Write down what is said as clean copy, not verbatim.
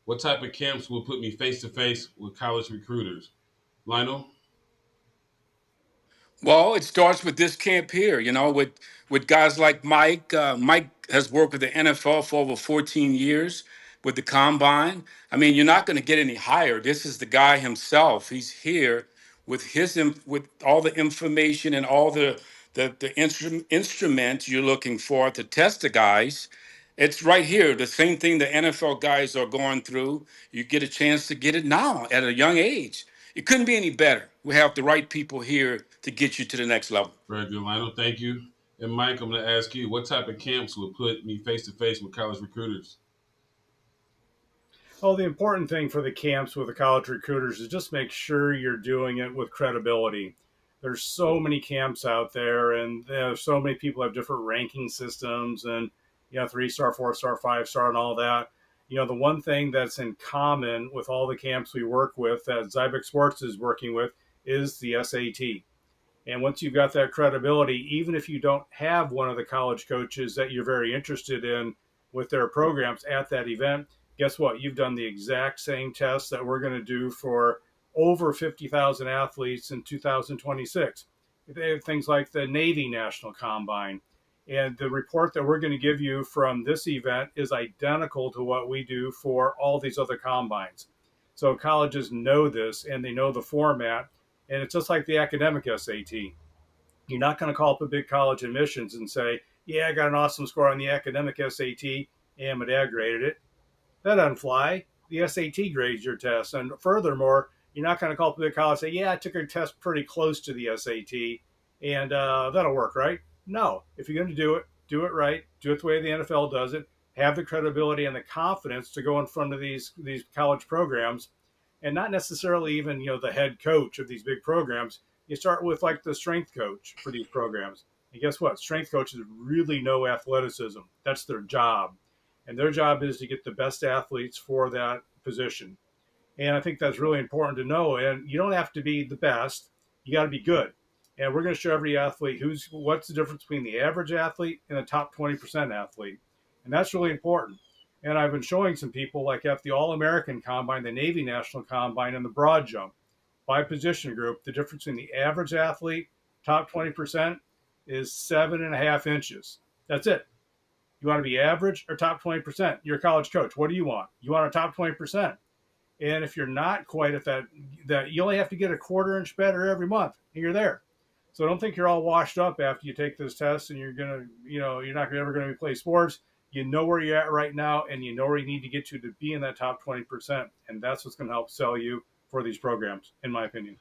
What type of camps will put me face to face with college recruiters? Lionel? Well, it starts with this camp here, with guys like Mike. Mike has worked with the NFL for over 14 years with the combine. I mean, you're not going to get any higher. This is the guy himself. He's here with with all the information and all the instruments you're looking for to test the guys. It's right here, the same thing the NFL guys are going through. You get a chance to get it now at a young age. It couldn't be any better. We have the right people here to get you to the next level. Very good, Lionel. Thank you. And Mike, I'm going to ask you, what type of camps will put me face to face with college recruiters? Well, the important thing for the camps with the college recruiters is just make sure you're doing it with credibility. There's so many camps out there, and there's so many people have different ranking systems, and 3 star, 4 star, 5 star, and all that. The one thing that's in common with all the camps we work with that Zybex Sports is working with is the SAT. And once you've got that credibility, even if you don't have one of the college coaches that you're very interested in with their programs at that event, guess what? You've done the exact same test that we're going to do for over 50,000 athletes in 2026. They have things like the Navy National Combine. And the report that we're going to give you from this event is identical to what we do for all these other combines. So colleges know this and they know the format. And it's just like the academic SAT. You're not going to call up a big college admissions and say, yeah, I got an awesome score on the academic SAT and my dad graded it. That doesn't fly. The SAT grades your test. And furthermore, you're not going to call up a big college and say, yeah, I took a test pretty close to the SAT and that'll work, right? No. If you're going to do it right. Do it the way the NFL does it. Have the credibility and the confidence to go in front of these college programs and not necessarily even the head coach of these big programs. You start with like the strength coach for these programs, and guess what? Strength coaches really know athleticism. That's their job, and their job is to get the best athletes for that position. And I think that's really important to know. And you don't have to be the best; you got to be good. And we're going to show every athlete what's the difference between the average athlete and the top 20% athlete, and that's really important. And I've been showing some people like at the All American Combine, the Navy National Combine, and the broad jump by position group. The difference in the average athlete, top 20%, is 7.5 inches. That's it. You want to be average or top 20%? You're a college coach. What do you want? You want a top 20%. And if you're not quite at that you only have to get a quarter inch better every month, and you're there. So don't think you're all washed up after you take this test and you're not ever going to play sports. You know where you're at right now, and you know where you need to get to be in that top 20%. And that's what's going to help sell you for these programs, in my opinion.